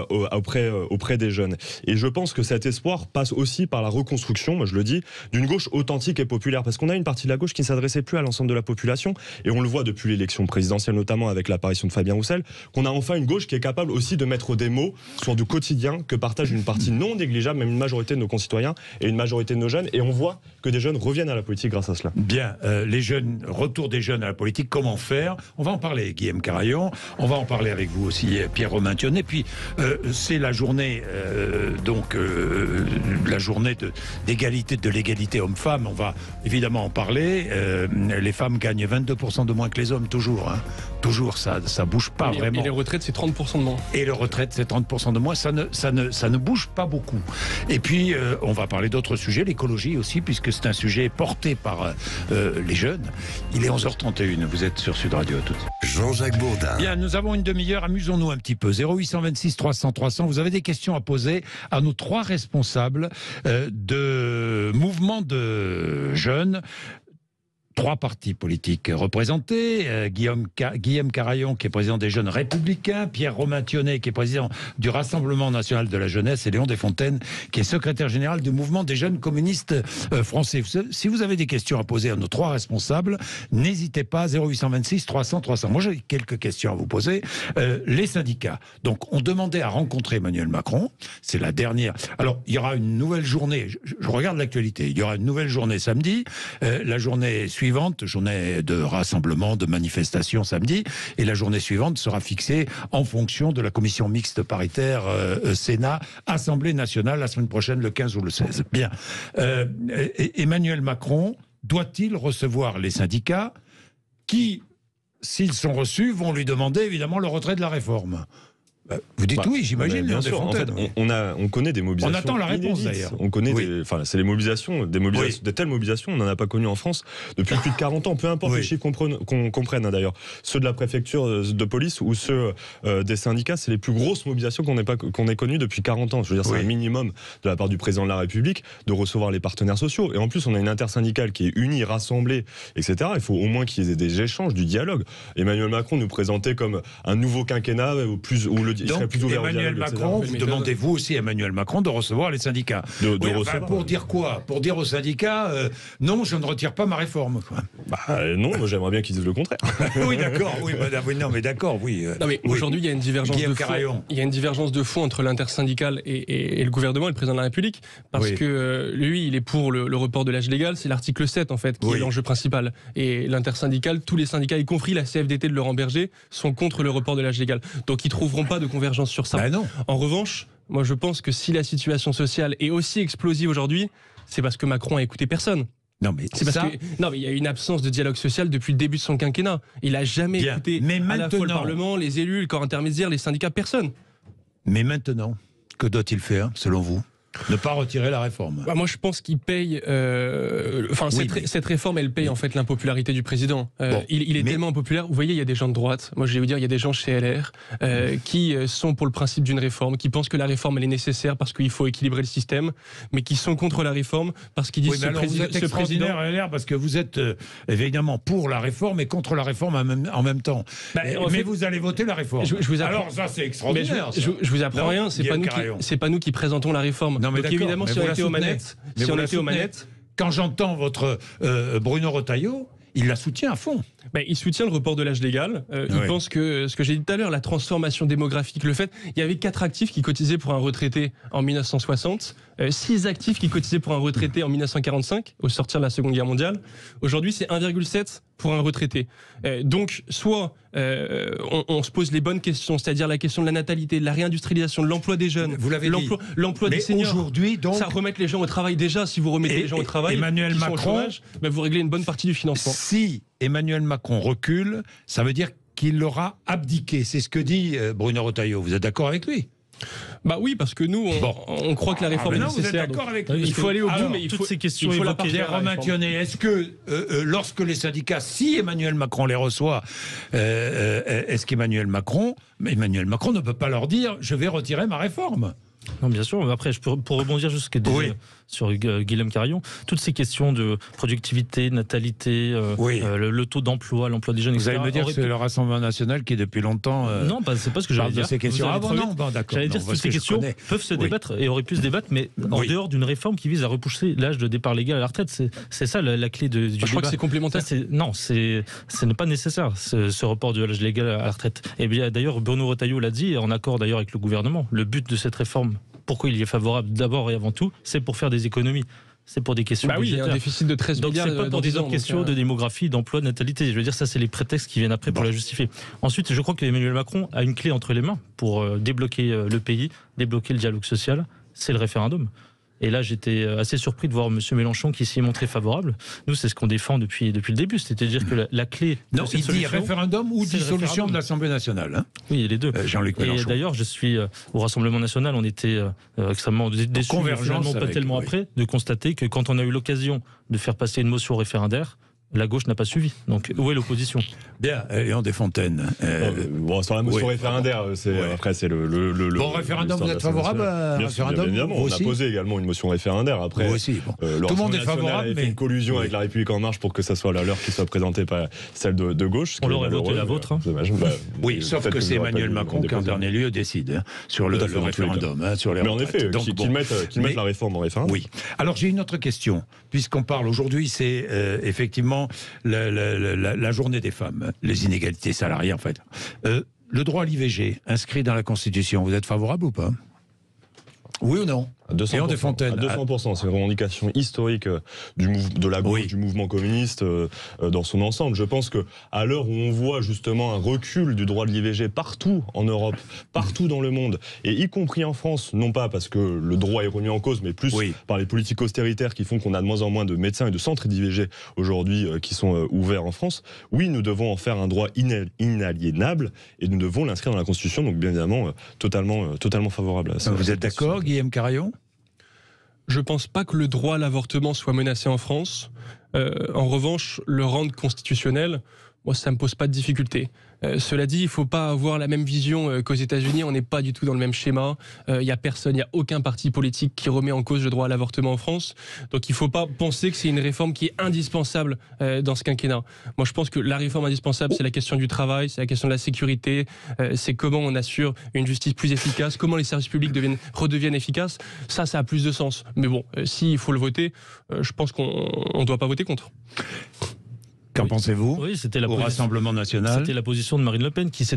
auprès des jeunes. Et je pense que cet espoir passe aussi par la reconstruction, moi je le dis, d'une gauche authentique et populaire. Parce qu'on a une partie de la gauche qui ne s'adressait plus à l'ensemble de la population, et on le voit depuis l'élection présidentielle, notamment avec l'apparition de Fabien Roussel, qu'on a enfin une gauche qui est capable aussi de mettre des mots sur du quotidien que partage une partie non négligeable, même une majorité de nos concitoyens et une majorité de nos jeunes. Et on voit que des jeunes reviennent à la politique grâce à cela. Bien, les jeunes, retour des jeunes à la politique, comment faire ? On va en parler, Guillaume Carayon, on va en parler avec vous aussi, Pierre-Romain Thionnet. Puis, c'est la journée, la journée d'égalité, de l'égalité homme-femme. On va évidemment en parler. Les femmes gagnent 22% de moins que les hommes, toujours. Hein. Toujours, ça bouge pas vraiment. Et les retraites, c'est 30% de moins. Et les retraites, c'est 30% de moins. Ça ne bouge pas beaucoup. Et puis, on va parler d'autres sujets, l'écologie aussi, puisque c'est un sujet porté par les jeunes. Il est 11h31, vous êtes sur Sud Radio. Tout. Jean-Jacques Bourdin. Bien, nous avons une demi-heure, amusons-nous un petit peu. 0826 300 300, vous avez des questions à poser à nos trois responsables de mouvements de jeunes. 3 partis politiques représentés. Guillaume Carayon, qui est président des Jeunes Républicains, Pierre Romain-Thionnet, qui est président du Rassemblement National de la Jeunesse, et Léon Desfontaines, qui est secrétaire général du Mouvement des Jeunes Communistes Français. Si vous avez des questions à poser à nos 3 responsables, n'hésitez pas, 0826 300 300. Moi, j'ai quelques questions à vous poser. Les syndicats. Donc, on demandait à rencontrer Emmanuel Macron. C'est la dernière. Alors, il y aura une nouvelle journée. Je regarde l'actualité. Il y aura une nouvelle journée samedi. La journée suivante, journée de rassemblement, de manifestation samedi, et la journée suivante sera fixée en fonction de la commission mixte paritaire Sénat, Assemblée nationale, la semaine prochaine, le 15 ou le 16. Bien. Emmanuel Macron doit-il recevoir les syndicats qui, s'ils sont reçus, vont lui demander évidemment le retrait de la réforme? Vous dites oui, j'imagine. Bien sûr. En fait, on connaît des mobilisations. On attend la réponse inédites. d'ailleurs. On connaît c'est les mobilisations, Oui. de telles mobilisations, on n'en a pas connu en France depuis plus de 40 ans. Peu importe les chiffres qu'on comprenne, d'ailleurs. Ceux de la préfecture de police ou ceux des syndicats, c'est les plus grosses mobilisations qu'on ait connues depuis 40 ans. Je veux dire, c'est un minimum de la part du président de la République de recevoir les partenaires sociaux. Et en plus, on a une intersyndicale qui est unie, rassemblée, etc. Il faut au moins qu'il y ait des échanges, du dialogue. Emmanuel Macron nous présentait comme un nouveau quinquennat il serait plus ouvert Emmanuel Macron, vous demandez-vous aussi à Emmanuel Macron de recevoir les syndicats pour dire quoi? Pour dire aux syndicats, non, je ne retire pas ma réforme. Non, moi j'aimerais bien qu'ils disent le contraire. Oui, d'accord. Non, mais d'accord, oui. Non, mais aujourd'hui, il y a une divergence de fond. Il y a une divergence de fond entre l'intersyndicale et le gouvernement et le président de la République, parce que lui, il est pour le report de l'âge légal. C'est l'article 7 en fait qui est l'enjeu principal. Et l'intersyndicale, tous les syndicats, y compris la CFDT de Laurent Berger, sont contre le report de l'âge légal. Donc ils trouveront pas de convergence sur ça. Non. En revanche, moi je pense que si la situation sociale est aussi explosive aujourd'hui, c'est parce que Macron a écouté personne. Non, mais mais il y a une absence de dialogue social depuis le début de son quinquennat. Il n'a jamais écouté à la fois le Parlement, les élus, le corps intermédiaire, les syndicats, personne. Mais maintenant, que doit-il faire, selon vous? Ne pas retirer la réforme. Moi, je pense qu'il paye. Cette réforme, elle paye en fait l'impopularité du président. Il est tellement impopulaire. Vous voyez, il y a des gens de droite. Moi, je vais vous dire, il y a des gens chez LR qui sont pour le principe d'une réforme, qui pensent que la réforme elle est nécessaire parce qu'il faut équilibrer le système, mais qui sont contre la réforme parce qu'ils disent vous êtes extraordinaire à LR parce que vous êtes évidemment pour la réforme et contre la réforme en même temps. Mais vous allez voter la réforme. Alors ça, c'est extraordinaire. Je vous apprends rien. C'est pas nous qui présentons la réforme. Non, mais donc évidemment, si on était aux manettes, quand j'entends votre Bruno Retailleau, il la soutient à fond. Il soutient le report de l'âge légal. Il pense que, ce que j'ai dit tout à l'heure, la transformation démographique, le fait, il y avait 4 actifs qui cotisaient pour un retraité en 1960, 6 actifs qui cotisaient pour un retraité en 1945, au sortir de la Seconde Guerre mondiale. Aujourd'hui, c'est 1,7 pour un retraité. Donc, soit on se pose les bonnes questions, c'est-à-dire la question de la natalité, de la réindustrialisation, de l'emploi des jeunes, l'emploi des seniors. Aujourd'hui, donc, ça remettre les gens au travail déjà. Si vous remettez les gens au travail, Emmanuel Macron, chômage, vous réglez une bonne partie du financement. Si Emmanuel Macron recule, ça veut dire qu'il aura abdiqué. C'est ce que dit Bruno Retailleau. Vous êtes d'accord avec lui? Oui, parce que nous, on croit que la réforme est nécessaire. Vous êtes d'accord avec lui? Il faut aller au bout, mais toutes ces questions il faut la Pierre Romain-Thionnet, est-ce que lorsque les syndicats, si Emmanuel Macron les reçoit, est-ce qu'Emmanuel Macron ne peut pas leur dire je vais retirer ma réforme? Non, bien sûr. Après, pour rebondir juste sur Guillaume Carayon, toutes ces questions de productivité, natalité, le taux d'emploi, l'emploi des jeunes, vous allez me dire que c'est le Rassemblement national qui, depuis longtemps, non, c'est pas ce que j'allais dire. Ces questions. J'allais dire que toutes ces questions peuvent se débattre et auraient pu se débattre, mais en dehors d'une réforme qui vise à repousser l'âge de départ légal à la retraite. C'est ça la clé du débat. Je crois que c'est complémentaire. Ce n'est pas nécessaire, ce report de l'âge légal à la retraite. Et bien d'ailleurs, Bruno Retailleau l'a dit, en accord d'ailleurs avec le gouvernement, le but de cette réforme, pourquoi il y est favorable d'abord et avant tout, c'est pour faire des économies. C'est pour des questions budgétaires. Il y a un déficit de 13 milliards. Donc c'est pas pour des autres questions de démographie, d'emploi, de natalité. Je veux dire, ça c'est les prétextes qui viennent après pour la justifier. Ensuite, je crois qu'Emmanuel Macron a une clé entre les mains pour débloquer le pays, débloquer le dialogue social, c'est le référendum. Et là, j'étais assez surpris de voir M. Mélenchon qui s'y est montré favorable. Nous, c'est ce qu'on défend depuis le début, c'est-à-dire que la clé de cette solution... Il dit référendum ou dissolution de l'Assemblée nationale. Oui, les deux. Jean-Luc Mélenchon. Et d'ailleurs, je suis au Rassemblement national, on était extrêmement déçus, finalement pas tellement après, de constater que quand on a eu l'occasion de faire passer une motion référendaire, la gauche n'a pas suivi. Donc où est l'opposition? Bien, Léon Desfontaines. Bon, sur la motion référendaire, après c'est le bon, référendum, vous êtes favorable à bien référendum? Évidemment, on a posé également une motion référendaire. Après, vous aussi. Bon. Tout le monde est favorable, mais fait une collusion avec La République En Marche pour que ça soit la leur qui soit présentée, pas celle de gauche. On l'aurait voté la vôtre. Dommage. Oui, sauf que c'est Emmanuel Macron qui en dernier lieu décide sur le référendum, sur les retraites. Mais en effet, qu'ils mettent la réforme en référendum. Oui. Alors j'ai une autre question, puisqu'on parle aujourd'hui, c'est effectivement la journée des femmes, les inégalités salariées en fait. Le droit à l'IVG inscrit dans la Constitution, vous êtes favorable ou pas? Oui ou non? À 200%, c'est une revendication historique de la gauche, du mouvement communiste dans son ensemble. Je pense que à l'heure où on voit justement un recul du droit de l'IVG partout en Europe, partout dans le monde, et y compris en France, non pas parce que le droit est remis en cause, mais plus par les politiques austéritaires qui font qu'on a de moins en moins de médecins et de centres d'IVG aujourd'hui qui sont ouverts en France, oui, nous devons en faire un droit inaliénable et nous devons l'inscrire dans la Constitution, donc bien évidemment totalement favorable à ça. Vous êtes d'accord, Guillaume Carayon? Je pense pas que le droit à l'avortement soit menacé en France. En revanche, le rendre constitutionnel, moi, ça me pose pas de difficulté. Cela dit, il faut pas avoir la même vision qu'aux États-Unis. On n'est pas du tout dans le même schéma. Il y a personne, il y a aucun parti politique qui remet en cause le droit à l'avortement en France. Donc, il faut pas penser que c'est une réforme qui est indispensable dans ce quinquennat. Moi, je pense que la réforme indispensable, c'est la question du travail, c'est la question de la sécurité, c'est comment on assure une justice plus efficace, comment les services publics redeviennent efficaces. Ça a plus de sens. Mais bon, s'il faut le voter, je pense qu'on ne doit pas voter contre. Qu'en pensez-vous? Oui, c'était au Rassemblement national. C'était la position de Marine Le Pen qui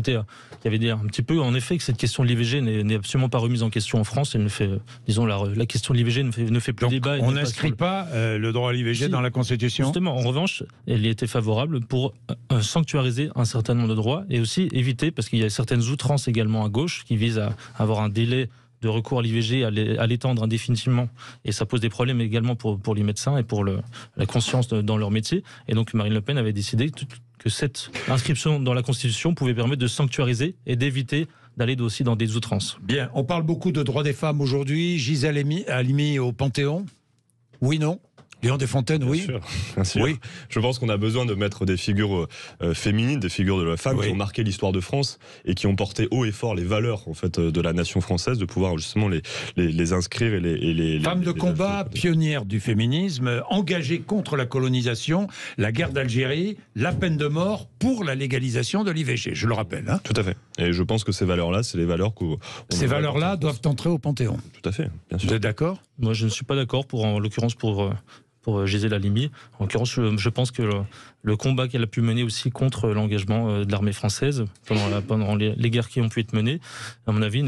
avait dit un petit peu, en effet, que cette question de l'IVG n'est absolument pas remise en question en France. Elle ne fait, disons, la question de l'IVG ne fait plus donc, débat. On n'inscrit pas le droit à l'IVG dans la Constitution? Justement, en revanche, elle y était favorable pour sanctuariser un certain nombre de droits et aussi éviter, parce qu'il y a certaines outrances également à gauche qui visent à avoir un délai de recours à l'IVG, à l'étendre indéfiniment. Et ça pose des problèmes également pour les médecins et pour la conscience dans leur métier. Et donc Marine Le Pen avait décidé que cette inscription dans la Constitution pouvait permettre de sanctuariser et d'éviter d'aller aussi dans des outrances. Bien, on parle beaucoup de droits des femmes aujourd'hui. Gisèle Halimi au Panthéon? Oui, non? Léon Desfontaines, oui. Bien sûr. Oui. Je pense qu'on a besoin de mettre des figures féminines, des figures de la femme qui ont marqué l'histoire de France et qui ont porté haut et fort les valeurs en fait de la nation française, de pouvoir justement les inscrire et les femmes de combat, pionnières du féminisme, engagées contre la colonisation, la guerre d'Algérie, la peine de mort pour la légalisation de l'IVG, je le rappelle. Hein. Tout à fait. Et je pense que ces valeurs-là, c'est les valeurs ces valeurs-là doivent entrer au Panthéon. Tout à fait, bien sûr. Vous êtes d'accord? Moi, je ne suis pas d'accord en l'occurrence pour Gisèle Halimi. En l'occurrence, je pense que le combat qu'elle a pu mener aussi contre l'engagement de l'armée française pendant les guerres qui ont pu être menées, à mon avis,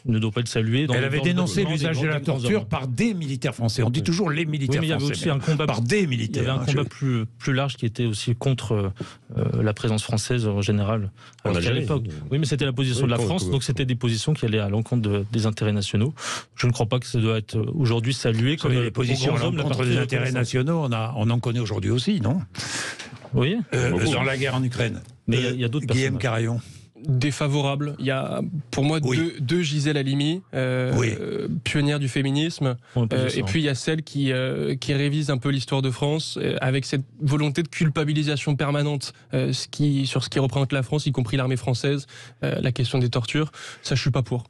ne doit pas être salué. Elle avait dénoncé l'usage de la torture par des militaires français. On dit toujours les militaires français. Oui, mais il y avait aussi un combat par des militaires. Il y avait un combat plus large qui était aussi contre la présence française en général. En Algérie. Oui, mais c'était la position de la France, donc c'était des positions qui allaient à l'encontre des intérêts nationaux. Je ne crois pas que ça doit être aujourd'hui salué comme les positions à l'encontre des intérêts nationaux. On en connaît aujourd'hui aussi, non? Oui. Dans la guerre en Ukraine. Mais il y a d'autres personnes. Guillaume Carayon. Défavorable. Il y a pour moi deux Gisèle Halimi, pionnière du féminisme, et puis il y a celle qui révise un peu l'histoire de France avec cette volonté de culpabilisation permanente sur ce qui représente la France, y compris l'armée française, la question des tortures. Ça, je suis pas pour.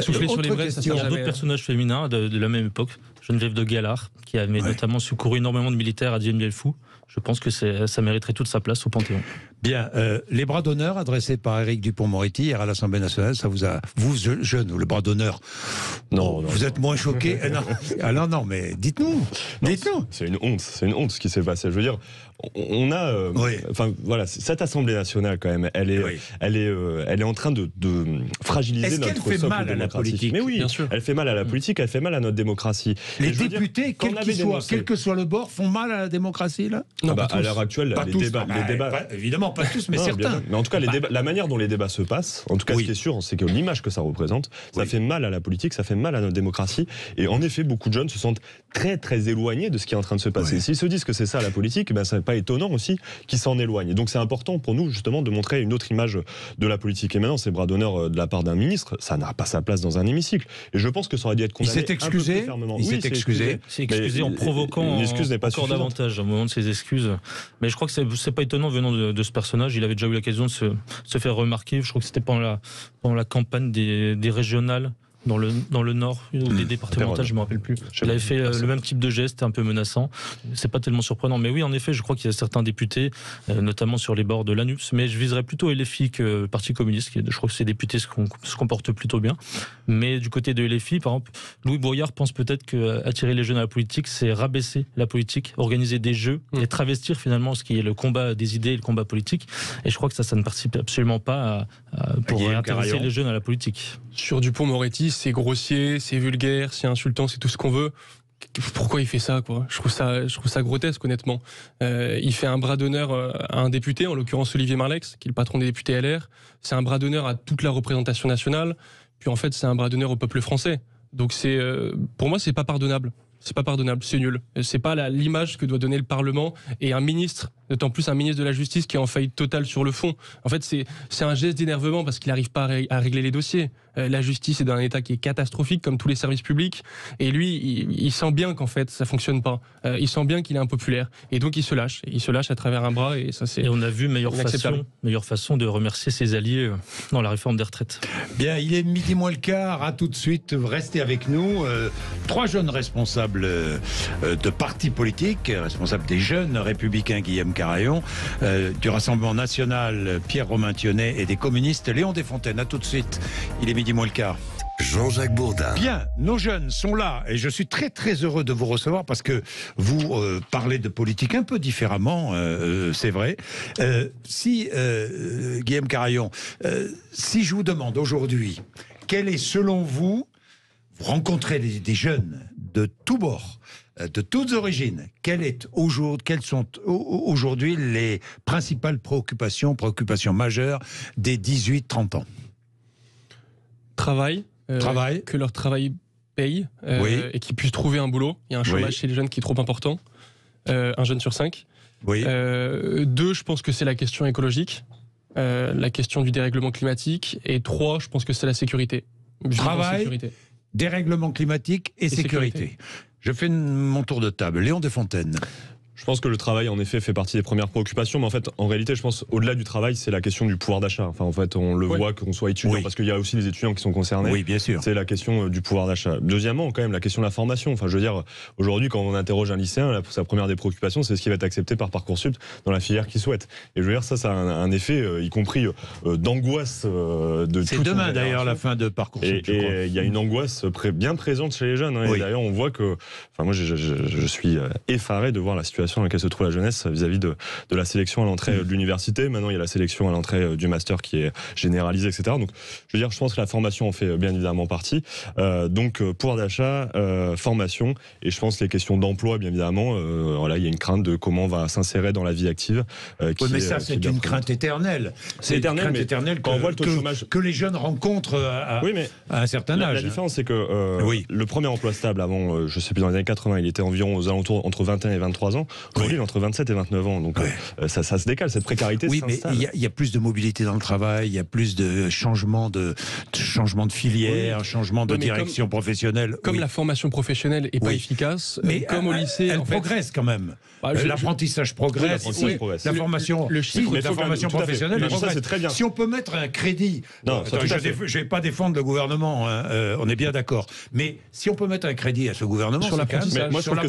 Souffler sur les braises, ça sert Il y a jamais. d'autres personnages féminins de la même époque. Geneviève de Galard, qui avait notamment secouru énormément de militaires à Dien Bien Phu. Je pense que ça mériterait toute sa place au Panthéon. Bien, les bras d'honneur adressés par Éric Dupond-Moretti hier à l'Assemblée nationale, ça vous a... Vous, jeunes, le bras d'onneur, non, vous êtes moins choqués? Non. Ah non, mais dites-nous. C'est une honte ce qui s'est passé. Je veux dire, on a... Enfin, voilà, cette Assemblée nationale, quand même, elle est en train de fragiliser notre socle démocratique. Est-ce qu'elle fait mal à la politique? Mais oui, bien sûr. Elle fait mal à la politique, elle fait mal à notre démocratie. Les députés, quel que soit le bord, font mal à la démocratie, là? Non, à l'heure actuelle, les débats... évidemment, pas tous, mais certains. Mais en tout cas, la manière dont les débats se passent, en tout cas, ce qui est sûr, c'est que l'image que ça représente, ça fait mal à la politique, ça fait mal à notre démocratie. Et en effet, beaucoup de jeunes se sentent très très éloignés de ce qui est en train de se passer. Ouais. S'ils se disent que c'est ça la politique, ben, c'est pas étonnant aussi qu'ils s'en éloignent. Et donc c'est important pour nous justement de montrer une autre image de la politique. Et maintenant, ces bras d'honneur de la part d'un ministre, ça n'a pas sa place dans un hémicycle. Et je pense que ça aurait dû être condamné. Il s'est excusé. Il s'est excusé. C'est excusé en provoquant une excuse n'est pas encore suffisante. davantage au moment de ses excuses. Mais je crois que c'est pas étonnant venant de ce personnage. Il avait déjà eu l'occasion de se faire remarquer. Je crois que c'était pendant la campagne des régionales. Dans le Nord, ou des départementales, je ne me rappelle plus. Il avait fait le même type de geste, un peu menaçant. C'est pas tellement surprenant. Mais oui, en effet, je crois qu'il y a certains députés, notamment sur les bords de l'ANUPS, mais je viserais plutôt LFI que le Parti communiste. Je crois que ces députés se comportent plutôt bien. Mais du côté de LFI, par exemple, Louis Boyard pense peut-être qu'attirer les jeunes à la politique, c'est rabaisser la politique, organiser des jeux et travestir finalement ce qui est le combat des idées et le combat politique. Et je crois que ça ne participe absolument pas pour intéresser les jeunes à la politique. Sur Dupond-Moretti, c'est grossier, c'est vulgaire, c'est insultant, c'est tout ce qu'on veut. Pourquoi il fait ça, quoi ? Je trouve ça grotesque, honnêtement. Il fait un bras d'honneur à un député, en l'occurrence Olivier Marleix, qui est le patron des députés LR. C'est un bras d'honneur à toute la représentation nationale. Puis en fait, c'est un bras d'honneur au peuple français. Donc pour moi, c'est pas pardonnable. C'est pas pardonnable, c'est nul. C'est pas l'image que doit donner le Parlement et un ministre, d'autant plus un ministre de la Justice qui est en faillite totale sur le fond. En fait, c'est un geste d'énervement parce qu'il n'arrive pas à régler les dossiers. La justice est dans un état qui est catastrophique, comme tous les services publics. Et lui, il sent bien qu'en fait, ça fonctionne pas. Il sent bien qu'il est impopulaire. Et donc, il se lâche. Il se lâche à travers un bras. Et ça, c'est. Et on a vu meilleure façon de remercier ses alliés dans la réforme des retraites. Bien, il est midi moins le quart. À tout de suite. Restez avec nous. 3 jeunes responsables de partis politiques, responsables des jeunes républicains, Guillaume Carayon, du Rassemblement national, Pierre-Romain Thionnet, et des communistes, Léon Desfontaines. À tout de suite. Il est midi moins le quart. Jean-Jacques Bourdin. Bien, nos jeunes sont là et je suis très très heureux de vous recevoir parce que vous parlez de politique un peu différemment, c'est vrai. Guillaume Carayon, si je vous demande aujourd'hui, quel est selon vous rencontrez des jeunes de tous bords, de toutes origines, quelles sont aujourd'hui les principales préoccupations majeures des 18-30 ans ? Travail. Que leur travail paye et qu'ils puissent trouver un boulot. Il y a un chômage chez les jeunes qui est trop important. Un jeune sur 5. 2, je pense que c'est la question écologique, la question du dérèglement climatique. Et 3, je pense que c'est la sécurité. Travail, dérèglement climatique et sécurité. Je fais mon tour de table. Léon Desfontaines. Je pense que le travail, en effet, fait partie des premières préoccupations. Mais en fait, en réalité, je pense, au-delà du travail, c'est la question du pouvoir d'achat. Enfin, en fait, on le voit qu'on soit étudiant, parce qu'il y a aussi les étudiants qui sont concernés. Oui, bien sûr. C'est la question du pouvoir d'achat. Deuxièmement, quand même, la question de la formation. Enfin, je veux dire, aujourd'hui, quand on interroge un lycéen, sa première des préoccupations, c'est ce qui va être accepté par Parcoursup dans la filière qu'il souhaite. Et je veux dire, ça a un effet, y compris d'angoisse de C'est demain, d'ailleurs, la fin de Parcoursup. Et il y a une angoisse bien présente chez les jeunes. Et d'ailleurs, on voit que... Enfin, moi, je suis effaré de voir la situation dans laquelle se trouve la jeunesse vis-à-vis de la sélection à l'entrée de l'université. Maintenant, il y a la sélection à l'entrée du master qui est généralisée, etc. Donc, je veux dire, je pense que la formation en fait bien évidemment partie. Donc, pouvoir d'achat, formation, et je pense que les questions d'emploi, bien évidemment, voilà, il y a une crainte de comment on va s'insérer dans la vie active. Mais ça, c'est une crainte éternelle. C'est éternel, mais quand on voit le taux de chômage que les jeunes rencontrent à un certain âge. La différence, c'est que le premier emploi stable avant, je sais plus, dans les années 80, il était environ aux alentours entre 21 et 23 ans. Aujourd'hui, entre 27 et 29 ans. Donc, ça se décale, cette précarité s'installe. Mais il y a plus de mobilité dans le travail, il y a plus de changement de filière, changement de direction professionnelle. Comme la formation professionnelle n'est pas efficace, mais comme au lycée... Elle progresse quand même. L'apprentissage progresse. La formation professionnelle progresse. C'est très bien. Si on peut mettre un crédit... je ne vais pas défendre le gouvernement, on est bien d'accord. Mais si on peut mettre un crédit à ce gouvernement... Sur l'apprentissage. Moi, je trouve que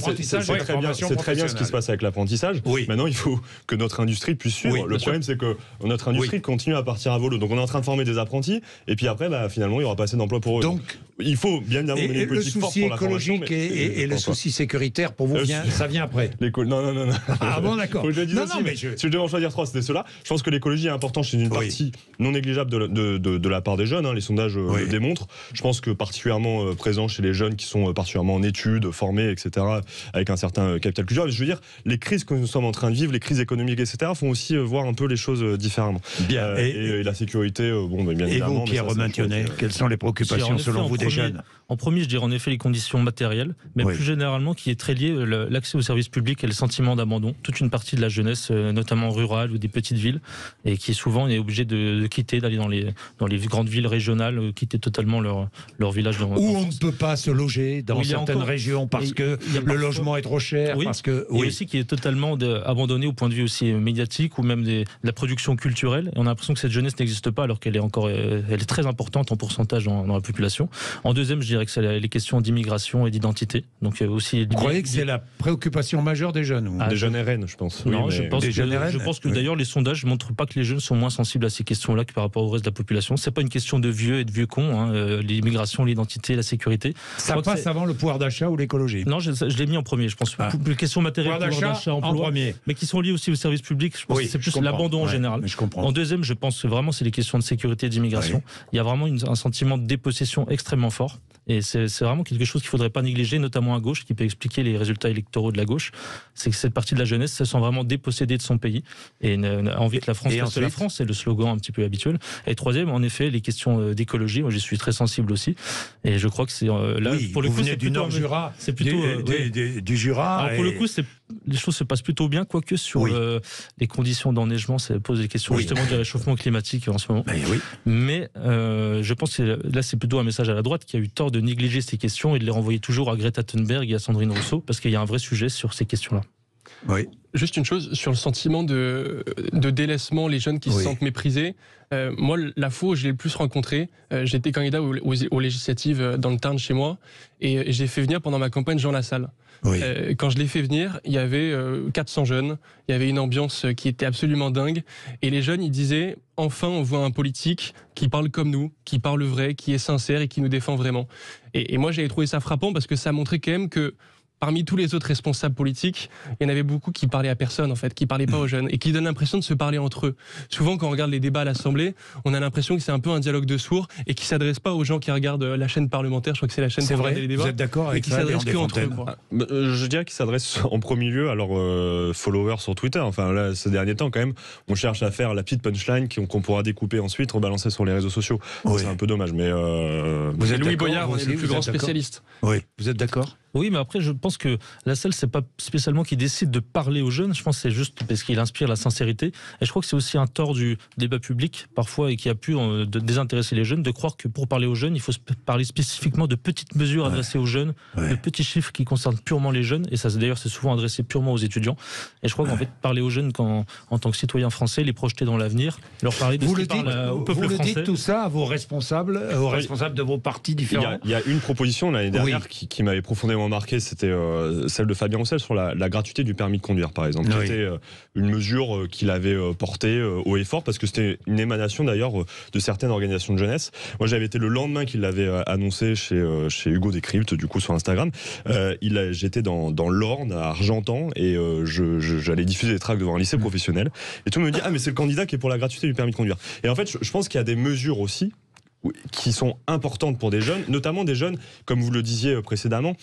c'est très bien ce qui se passe avec l'apprentissage. Maintenant, il faut que notre industrie puisse suivre. Le problème, c'est que notre industrie continue à partir à volo. Donc, on est en train de former des apprentis, et puis après, finalement, il n'y aura pas assez d'emplois pour eux. Donc, il faut bien évidemment mener une politique forte pour la formation. Le souci écologique et le souci sécuritaire, pour vous, ça vient après. Non. Ah bon, d'accord. Faut que je le dise aussi, mais si je devais en choisir 3, c'était cela. Je pense que l'écologie est importante chez une partie non négligeable de la part des jeunes. Les sondages le démontrent. Je pense que particulièrement présent chez les jeunes qui sont particulièrement en études, formés, etc., avec un certain capital culturel. Je veux dire, les crises que nous sommes en train de vivre, les crises économiques, etc., font aussi voir un peu les choses différemment. Bien. Et la sécurité, bien évidemment. Et vous, Pierre Romain-Thionnet, quelles sont les préoccupations selon vous des jeunes ? En premier, je dirais en effet les conditions matérielles, mais plus généralement qui est très lié l'accès aux services publics et le sentiment d'abandon. Toute une partie de la jeunesse, notamment rurale ou des petites villes, et qui souvent est obligée de quitter, d'aller dans les grandes villes régionales, quitter totalement leur village. Où on ne peut pas se loger dans certaines régions parce que le logement est trop cher. Parce que, et aussi qui est totalement abandonné au point de vue aussi médiatique ou même de la production culturelle. Et on a l'impression que cette jeunesse n'existe pas alors qu'elle est très importante en pourcentage dans la population. En deuxième, je dirais que c'est les questions d'immigration et d'identité. Donc aussi. Vous croyez que c'est la préoccupation majeure des jeunes Des jeunes RN, je pense. Non, je pense que d'ailleurs les sondages ne montrent pas que les jeunes sont moins sensibles à ces questions-là que par rapport au reste de la population. C'est pas une question de vieux et de vieux cons. L'immigration, l'identité, la sécurité. Ça passe avant le pouvoir d'achat ou l'écologie. Non, je l'ai mis en premier. Je pense les questions matérielles, pouvoir d'achat, emploi, mais qui sont liées aussi aux services publics. Je pense que c'est plus l'abandon en général. Je comprends. En deuxième, je pense vraiment c'est les questions de sécurité et d'immigration. Il y a vraiment un sentiment de dépossession extrêmement fort. Et c'est vraiment quelque chose qu'il ne faudrait pas négliger, notamment à gauche, qui peut expliquer les résultats électoraux de la gauche. C'est que cette partie de la jeunesse se sent vraiment dépossédée de son pays et a envie que la France reste la France. C'est le slogan un petit peu habituel. Et troisième, en effet, les questions d'écologie. Moi, j'y suis très sensible aussi. Et je crois que c'est là, pour le coup, c'est du Nord Jura. C'est plutôt du Jura. Alors, pour le coup, les choses se passent plutôt bien, quoique sur les conditions d'enneigement, ça pose des questions justement du réchauffement climatique en ce moment. Mais je pense que là, c'est plutôt un message à la droite qui a eu tort de négliger ces questions et de les renvoyer toujours à Greta Thunberg et à Sandrine Rousseau, parce qu'il y a un vrai sujet sur ces questions-là. Oui. Juste une chose sur le sentiment de délaissement, les jeunes qui se sentent méprisés. Moi, la fois où je l'ai le plus rencontré, j'étais candidat aux législatives dans le Tarn chez moi, et j'ai fait venir pendant ma campagne Jean Lassalle. Quand je l'ai fait venir, il y avait 400 jeunes, il y avait une ambiance qui était absolument dingue, et les jeunes, ils disaient « Enfin, on voit un politique qui parle comme nous, qui parle vrai, qui est sincère et qui nous défend vraiment ». Et moi, j'avais trouvé ça frappant parce que ça montrait quand même que parmi tous les autres responsables politiques, il y en avait beaucoup qui parlaient à personne, en fait, qui parlaient pas aux jeunes et qui donnent l'impression de se parler entre eux. Souvent, quand on regarde les débats à l'Assemblée, on a l'impression que c'est un peu un dialogue de sourds et qui s'adresse pas aux gens qui regardent la chaîne parlementaire. Je crois que c'est la chaîne pour regarder les débats. Vous êtes d'accord avec ça, qui s'adresse que entre eux, quoi. Je dirais qu'il s'adresse en premier lieu à leurs followers sur Twitter. Enfin, là, ces derniers temps, quand même, on cherche à faire la petite punchline qu'on pourra découper ensuite, rebalancer sur les réseaux sociaux. C'est un peu dommage, mais vous êtes Louis Boyard, le plus grand spécialiste. Oui, vous êtes d'accord ? Oui, mais après, je pense que Lassalle, c'est pas spécialement qu'il décide de parler aux jeunes. Je pense que c'est juste parce qu'il inspire la sincérité. Et je crois que c'est aussi un tort du débat public, parfois, et qui a pu désintéresser les jeunes, de croire que pour parler aux jeunes, il faut parler spécifiquement de petites mesures adressées aux jeunes, de petits chiffres qui concernent purement les jeunes. Et ça, d'ailleurs, c'est souvent adressé purement aux étudiants. Et je crois qu'en fait, parler aux jeunes en tant que citoyens français, les projeter dans l'avenir, leur parler de ce qui parle au peuple français. Vous le dites tout ça à vos responsables de vos partis différents. Il y a une proposition l'année dernière qui m'avait profondément marqué, c'était celle de Fabien Roussel sur la gratuité du permis de conduire, par exemple, qui était une mesure qu'il avait portée haut et fort, parce que c'était une émanation d'ailleurs de certaines organisations de jeunesse. Moi, j'avais été le lendemain qu'il l'avait annoncé chez Hugo Décrypte, du coup, sur Instagram. J'étais dans l'Orne, à Argentan, et j'allais diffuser des tracts devant un lycée professionnel. Et tout le monde me dit « Ah, mais c'est le candidat qui est pour la gratuité du permis de conduire ». Et en fait, je pense qu'il y a des mesures aussi qui sont importantes pour des jeunes, notamment des jeunes, comme vous le disiez précédemment,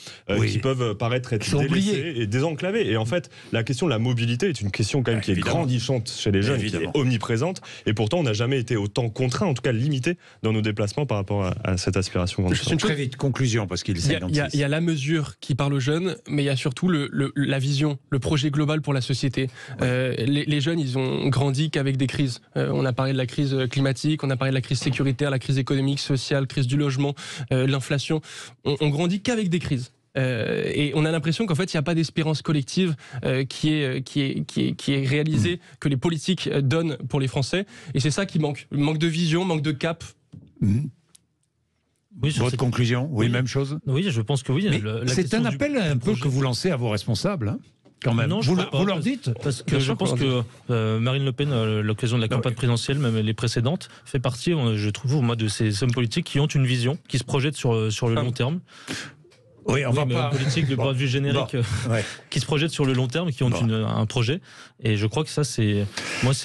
qui peuvent paraître être délaissés et désenclavés. Et en fait, la question de la mobilité est une question quand même qui est grandissante chez les jeunes, qui est omniprésente. Et pourtant, on n'a jamais été autant contraint, en tout cas limité, dans nos déplacements par rapport à cette aspiration grandissante. Très vite, conclusion, parce qu'il y a la mesure qui parle aux jeunes, mais il y a surtout la vision, le projet global pour la société. Les jeunes, ils ont grandi qu'avec des crises. On a parlé de la crise climatique, on a parlé de la crise sécuritaire, la crise économique, sociale, crise du logement, l'inflation. On grandit qu'avec des crises. Et on a l'impression qu'en fait, il n'y a pas d'espérance collective qui est réalisée, que les politiques donnent pour les Français. Et c'est ça qui manque. Manque de vision, manque de cap. Oui, votre conclusion, même chose. Oui, je pense que oui. C'est un appel un peu que vous lancez à vos responsables, hein, quand même. Non, vous leur dites, parce que je pense que Marine Le Pen, à l'occasion de la campagne présidentielle, même les précédentes, fait partie, je trouve, moi, de ces hommes politiques qui ont une vision, qui se projettent sur le long terme. Oui, on va pas. Politique, du point de vue générique, qui se projettent sur le long terme, qui ont un projet. Et je crois que ça, c'est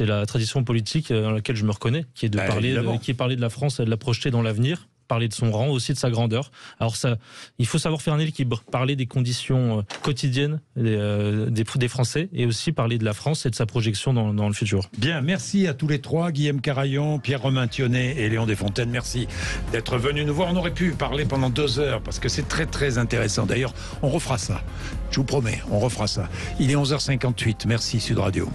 la tradition politique dans laquelle je me reconnais, qui est de parler de la France et de la projeter dans l'avenir. parler de son rang, aussi de sa grandeur. Alors ça, il faut savoir faire un équilibre, parler des conditions quotidiennes des Français et aussi parler de la France et de sa projection dans le futur. Bien, merci à tous les trois, Guillaume Carayon, Pierre-Romain Thionnet et Léon Desfontaines. Merci d'être venus nous voir. On aurait pu parler pendant 2 heures parce que c'est très très intéressant. D'ailleurs, on refera ça. Je vous promets, on refera ça. Il est 11h58. Merci Sud Radio.